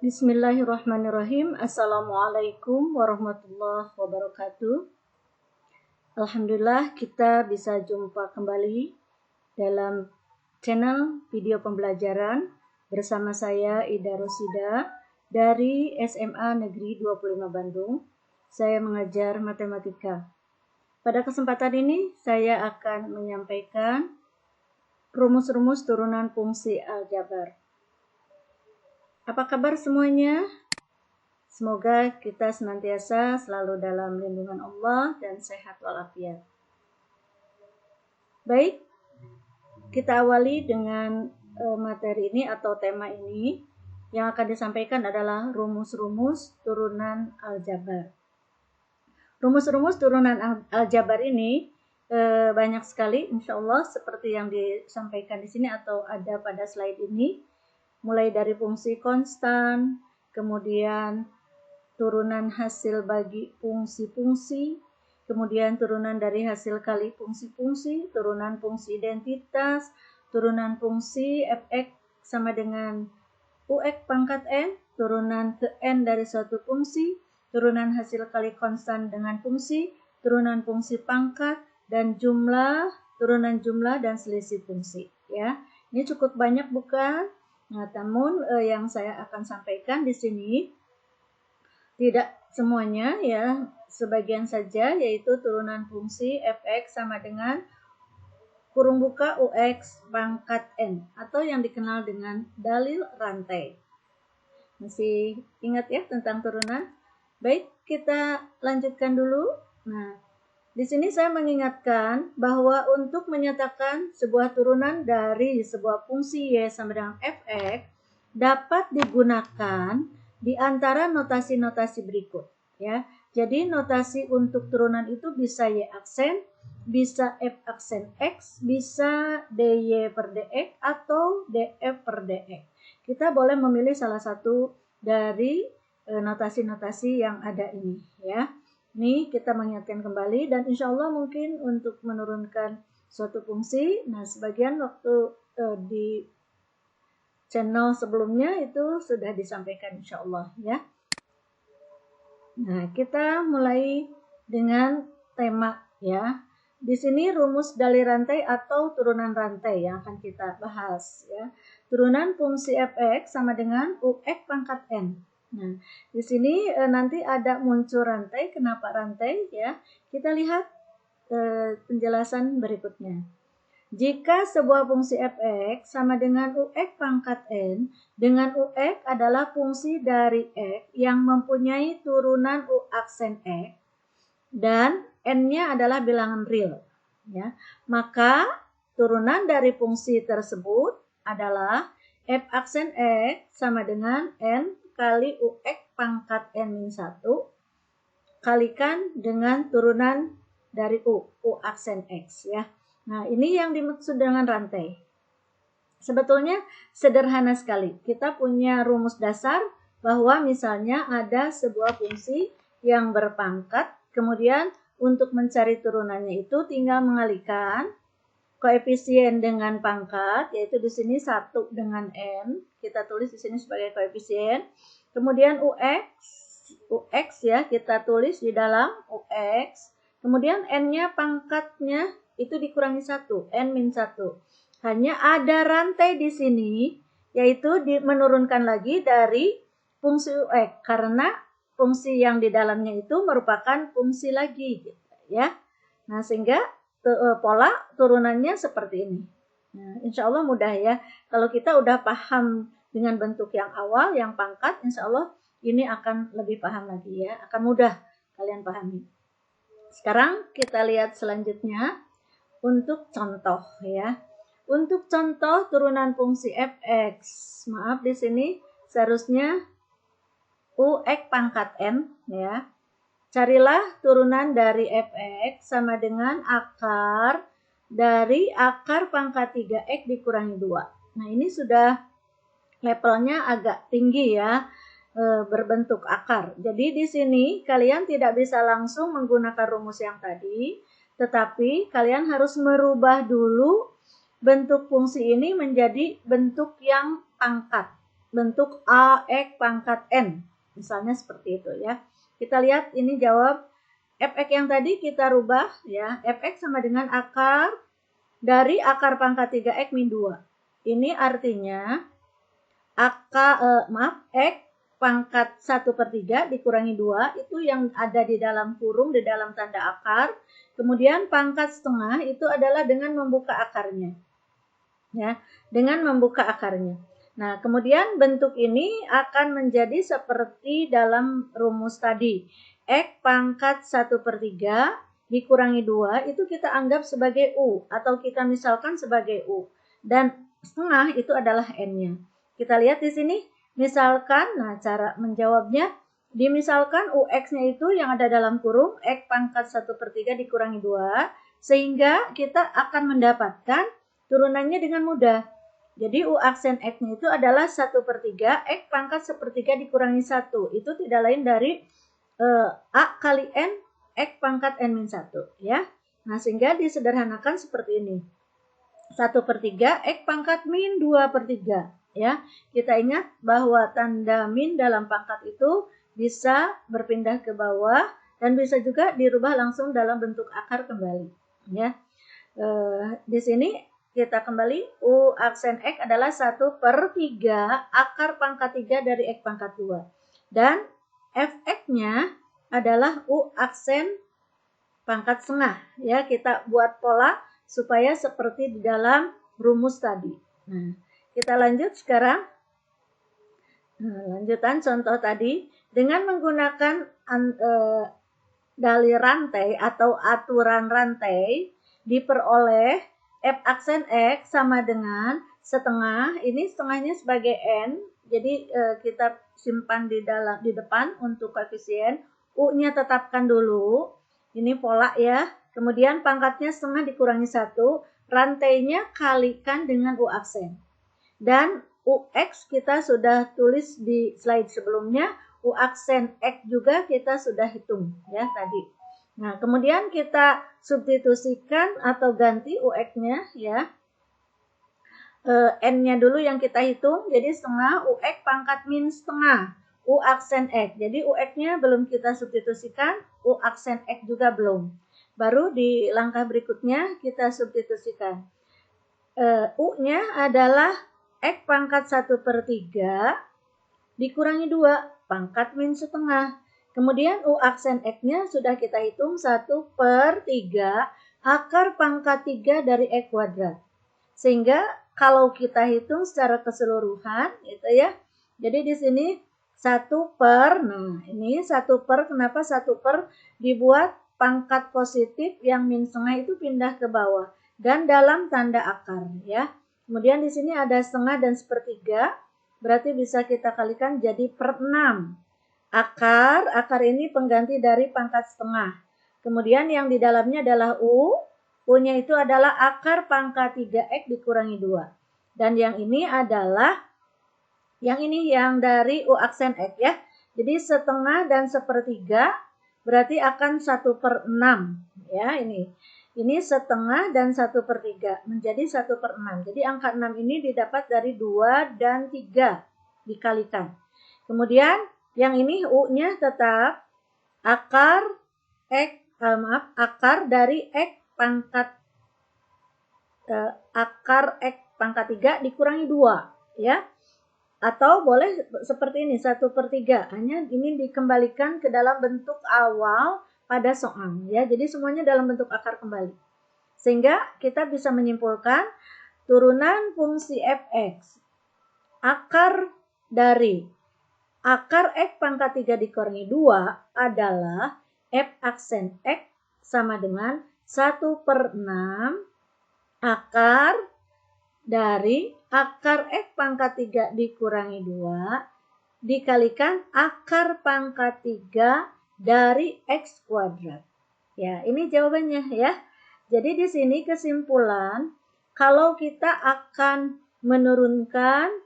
Bismillahirrahmanirrahim. Assalamualaikum warahmatullahi wabarakatuh. Alhamdulillah kita bisa jumpa kembali dalam channel video pembelajaran bersama saya Ida Rosida dari SMA Negeri 25 Bandung. Saya mengajar matematika. Pada kesempatan ini saya akan menyampaikan rumus-rumus turunan fungsi aljabar. Apa kabar semuanya? Semoga kita senantiasa selalu dalam lindungan Allah dan sehat walafiat. Baik, kita awali dengan materi ini atau tema ini. Yang akan disampaikan adalah rumus-rumus turunan aljabar. Rumus-rumus turunan aljabar ini banyak sekali, insya Allah, seperti yang disampaikan di sini atau ada pada slide ini. Mulai dari fungsi konstan, kemudian turunan hasil bagi fungsi-fungsi, kemudian turunan dari hasil kali fungsi-fungsi, turunan fungsi identitas, turunan fungsi fx sama dengan ux pangkat n, turunan ke n dari suatu fungsi, turunan hasil kali konstan dengan fungsi, turunan fungsi pangkat, dan jumlah, turunan jumlah dan selisih fungsi. Ya, ini cukup banyak bukan? Nah, namun yang saya akan sampaikan di sini tidak semuanya ya, sebagian saja, yaitu turunan fungsi fx sama dengan kurung buka ux pangkat n atau yang dikenal dengan dalil rantai. Masih ingat ya tentang turunan? Baik, kita lanjutkan dulu. Nah, di sini saya mengingatkan bahwa untuk menyatakan sebuah turunan dari sebuah fungsi y sama dengan fx dapat digunakan di antara notasi-notasi berikut ya. Jadi notasi untuk turunan itu bisa y aksen, bisa f aksen x, bisa dy per dx atau df per dx. Kita boleh memilih salah satu dari notasi-notasi yang ada ini ya. Ini kita mengingatkan kembali dan insya Allah mungkin untuk menurunkan suatu fungsi. Nah, sebagian waktu di channel sebelumnya itu sudah disampaikan insya Allah ya. Nah, kita mulai dengan tema ya. Di sini rumus dalil rantai atau turunan rantai yang akan kita bahas ya. Turunan fungsi fx sama dengan ux pangkat n. Nah, di sini nanti ada muncul rantai. Kenapa rantai ya? Kita lihat penjelasan berikutnya. Jika sebuah fungsi fx sama dengan ux pangkat n, dengan ux adalah fungsi dari x yang mempunyai turunan u aksen x dan n-nya adalah bilangan real, ya. Maka turunan dari fungsi tersebut adalah f aksen x sama dengan n kali ux pangkat n-1 kalikan dengan turunan dari u aksen x ya. Nah, ini yang dimaksud dengan rantai. Sebetulnya sederhana sekali. Kita punya rumus dasar bahwa misalnya ada sebuah fungsi yang berpangkat, kemudian untuk mencari turunannya itu tinggal mengalihkan koefisien dengan pangkat, yaitu di sini 1 dengan n, kita tulis di sini sebagai koefisien. Kemudian ux ya, kita tulis di dalam ux. Kemudian n-nya pangkatnya itu dikurangi 1, n-1. Hanya ada rantai di sini, yaitu menurunkan lagi dari fungsi ux, karena fungsi yang di dalamnya itu merupakan fungsi lagi, gitu, ya. Nah, sehingga pola turunannya seperti ini. Nah, insya Allah mudah ya. Kalau kita udah paham dengan bentuk yang awal, yang pangkat, insya Allah ini akan lebih paham lagi ya. Akan mudah kalian pahami. Sekarang kita lihat selanjutnya untuk contoh ya. Untuk contoh turunan fungsi fx. Maaf, di sini seharusnya ux pangkat n ya. Carilah turunan dari fx sama dengan akar dari akar pangkat 3x dikurangi 2. Nah, ini sudah levelnya agak tinggi ya, berbentuk akar. Jadi di sini kalian tidak bisa langsung menggunakan rumus yang tadi, tetapi kalian harus merubah dulu bentuk fungsi ini menjadi bentuk yang pangkat bentuk AX pangkat N. Misalnya seperti itu ya. Kita lihat ini jawab fx yang tadi kita rubah ya. Fx sama dengan akar dari akar pangkat 3x min 2. Ini artinya X pangkat 1/3 dikurangi 2 itu yang ada di dalam kurung di dalam tanda akar. Kemudian pangkat setengah itu adalah dengan membuka akarnya. Ya, dengan membuka akarnya. Nah, kemudian bentuk ini akan menjadi seperti dalam rumus tadi. X pangkat 1/3 dikurangi 2 itu kita anggap sebagai U atau kita misalkan sebagai U. Dan setengah itu adalah N-nya. Kita lihat di sini, misalkan, nah cara menjawabnya, dimisalkan UX-nya itu yang ada dalam kurung X pangkat 1/3 dikurangi 2, sehingga kita akan mendapatkan turunannya dengan mudah. Jadi U aksen X-nya itu adalah 1/3 X pangkat 1/3 dikurangi 1. Itu tidak lain dari A kali N X pangkat N-1 ya. Nah, sehingga disederhanakan seperti ini. 1/3 X pangkat min 2/3 ya. Kita ingat bahwa tanda min dalam pangkat itu bisa berpindah ke bawah dan bisa juga dirubah langsung dalam bentuk akar kembali ya. Di sini kita kembali, U aksen X adalah 1/3 akar pangkat 3 dari X pangkat 2. Dan Fx-nya adalah U aksen pangkat setengah. Ya, kita buat pola supaya seperti di dalam rumus tadi. Nah, kita lanjut sekarang. Lanjutan contoh tadi. Dengan menggunakan dalih rantai atau aturan rantai, diperoleh F aksen X sama dengan setengah, ini setengahnya sebagai N, jadi kita simpan di depan untuk koefisien, U-nya tetapkan dulu, ini pola ya, kemudian pangkatnya setengah dikurangi 1, rantainya kalikan dengan U aksen. Dan UX kita sudah tulis di slide sebelumnya, U aksen X juga kita sudah hitung ya tadi. Nah, kemudian kita substitusikan atau ganti UX-nya ya. N-nya dulu yang kita hitung, jadi setengah UX pangkat min setengah, U aksen X. Jadi UX-nya belum kita substitusikan, U aksen X juga belum. Baru di langkah berikutnya kita substitusikan. U-nya adalah X pangkat 1/3 dikurangi 2, pangkat min setengah. Kemudian U aksen X-nya sudah kita hitung 1/3 akar pangkat 3 dari X kuadrat. Sehingga kalau kita hitung secara keseluruhan itu ya. Jadi di sini 1/, nah ini 1/, kenapa 1/, dibuat pangkat positif yang min setengah itu pindah ke bawah dan dalam tanda akar ya. Kemudian di sini ada setengah dan sepertiga, berarti bisa kita kalikan jadi per 6. Akar ini pengganti dari pangkat setengah. Kemudian yang di dalamnya adalah U. U-nya itu adalah akar pangkat 3X dikurangi 2. Dan yang ini adalah, yang dari U aksen X ya. Jadi setengah dan sepertiga berarti akan 1/6 ya ini. Ini setengah dan 1/3 menjadi 1/6. Jadi angka 6 ini didapat dari 2 dan 3 dikalikan. Kemudian yang ini U-nya tetap akar dari X pangkat akar X pangkat 3 dikurangi 2 ya. Atau boleh seperti ini 1/3. Hanya ini dikembalikan ke dalam bentuk awal pada soal ya. Jadi semuanya dalam bentuk akar kembali. Sehingga kita bisa menyimpulkan turunan fungsi fx akar dari akar X pangkat 3 dikurangi 2 adalah F aksen X sama dengan 1/6 akar dari akar X pangkat 3 dikurangi 2 dikalikan akar pangkat 3 dari X kuadrat. Ya, ini jawabannya ya. Jadi di sini kesimpulan, kalau kita akan menurunkan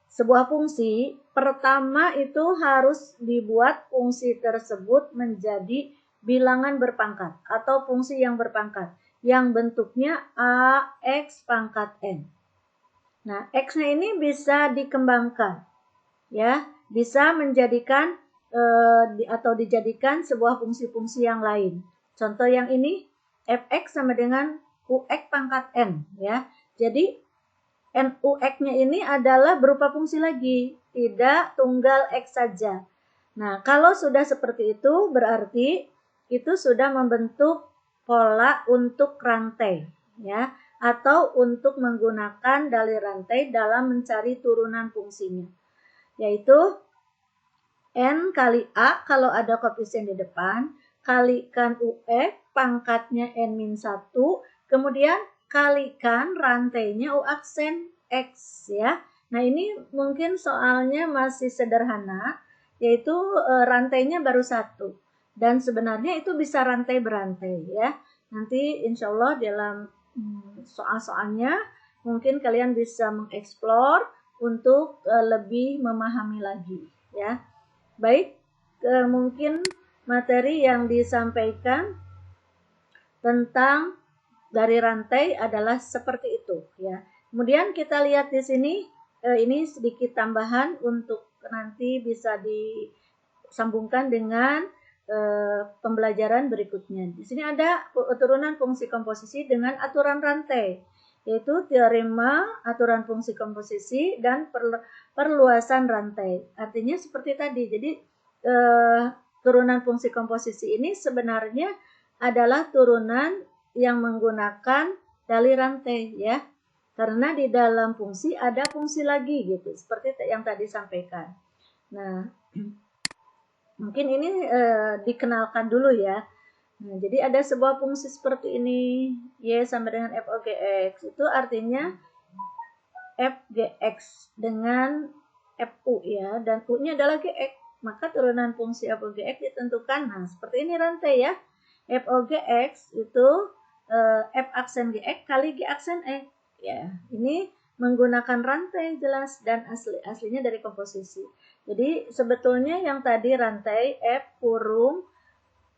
sebuah fungsi, pertama itu harus dibuat fungsi tersebut menjadi bilangan berpangkat atau fungsi yang berpangkat yang bentuknya AX pangkat N. Nah, X-nya ini bisa dikembangkan, ya, bisa menjadikan atau dijadikan sebuah fungsi-fungsi yang lain. Contoh yang ini, fx sama dengan ux pangkat n, ya. Jadi ux-nya ini adalah berupa fungsi lagi, tidak tunggal x saja. Nah, kalau sudah seperti itu berarti itu sudah membentuk pola untuk rantai, ya, atau untuk menggunakan dalih rantai dalam mencari turunan fungsinya, yaitu N kali A kalau ada koefisien di depan, kalikan UX, pangkatnya N-1, kemudian kalikan rantainya U aksen X, ya. Nah, ini mungkin soalnya masih sederhana, yaitu rantainya baru satu. Dan sebenarnya itu bisa rantai berantai, ya. Nanti insya Allah dalam soal-soalnya mungkin kalian bisa mengeksplor untuk lebih memahami lagi, ya. Baik, mungkin materi yang disampaikan tentang dari rantai adalah seperti itu, ya. Kemudian kita lihat di sini, ini sedikit tambahan untuk nanti bisa disambungkan dengan pembelajaran berikutnya. Di sini ada turunan fungsi komposisi dengan aturan rantai, yaitu teorema aturan fungsi komposisi dan perluasan rantai. Artinya seperti tadi. Jadi turunan fungsi komposisi ini sebenarnya adalah turunan yang menggunakan dalih rantai, ya. Karena di dalam fungsi ada fungsi lagi gitu, seperti yang tadi sampaikan. Nah, mungkin ini dikenalkan dulu ya. Nah, jadi ada sebuah fungsi seperti ini, Y sama dengan FOGX. Itu artinya FGX dengan FU, ya, dan U-nya adalah GX. Maka turunan fungsi FOGX ditentukan. Nah, seperti ini rantai, ya. FOGX itu F aksen GX kali G aksen X. Ya, ini menggunakan rantai jelas dan aslinya dari komposisi. Jadi sebetulnya yang tadi rantai F kurung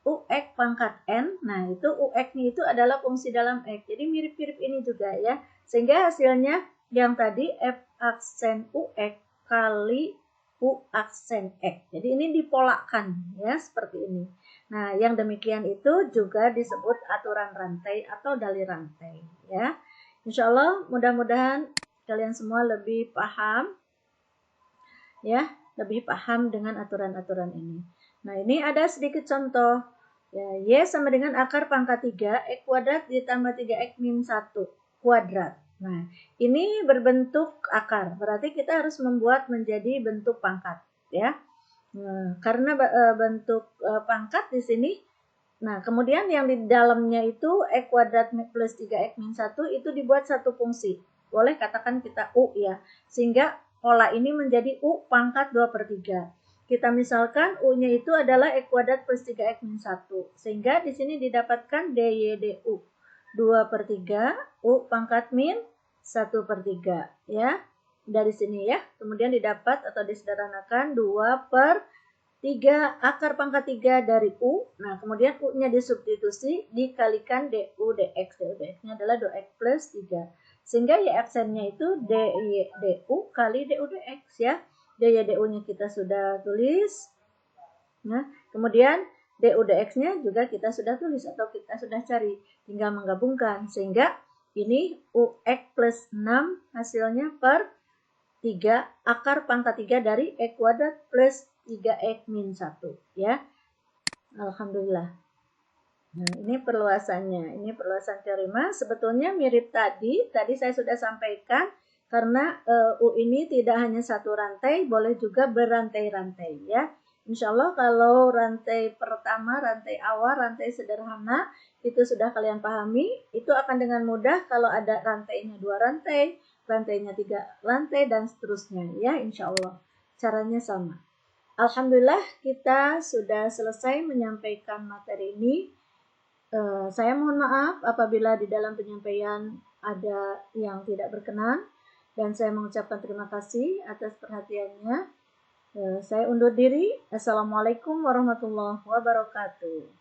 UX pangkat N, nah itu UX-nya itu adalah fungsi dalam X. Jadi mirip-mirip ini juga, ya. Sehingga hasilnya yang tadi F aksen UX kali U aksen X. Jadi ini dipolakan, ya, seperti ini. Nah, yang demikian itu juga disebut aturan rantai atau dalih rantai, ya. Insya Allah mudah-mudahan kalian semua lebih paham, ya, lebih paham dengan aturan-aturan ini. Nah, ini ada sedikit contoh. Ya, Y sama dengan akar pangkat 3, X kuadrat ditambah 3X min 1 kuadrat. Nah, ini berbentuk akar. Berarti kita harus membuat menjadi bentuk pangkat, ya. Nah, karena bentuk pangkat di sini, nah, kemudian yang di dalamnya itu X kuadrat plus 3X min 1 itu dibuat satu fungsi. Boleh katakan kita U, ya. Sehingga pola ini menjadi U pangkat 2/3. Kita misalkan U-nya itu adalah X kuadrat plus 3X min 1. Sehingga di sini didapatkan DYDU. 2/3 U pangkat min 1/3. Ya. Dari sini, ya. Kemudian didapat atau disederhanakan 2/3 akar pangkat 3 dari U. Nah, kemudian U-nya disubstitusi dikalikan DU DX. DU DX-nya adalah 2X plus 3. Sehingga Y aksennya itu DU kali DU DX, ya. DU-nya kita sudah tulis. Nah, kemudian DU DX-nya juga kita sudah tulis atau kita sudah cari. Tinggal menggabungkan. Sehingga ini UX plus 6 hasilnya per 3 akar pangkat 3 dari X kuadrat plus 3X min 1, ya. Alhamdulillah. Nah, ini perluasannya. Ini perluasan teorema. Sebetulnya mirip tadi. Tadi saya sudah sampaikan karena U ini tidak hanya satu rantai, boleh juga berantai-rantai, ya. Insya Allah kalau rantai pertama, rantai awal, rantai sederhana, itu sudah kalian pahami. Itu akan dengan mudah kalau ada rantainya 2 rantai, rantainya 3 rantai, dan seterusnya, ya, insya Allah. Caranya sama. Alhamdulillah kita sudah selesai menyampaikan materi ini. Saya mohon maaf apabila di dalam penyampaian ada yang tidak berkenan, dan saya mengucapkan terima kasih atas perhatiannya. Saya undur diri. Assalamualaikum warahmatullahi wabarakatuh.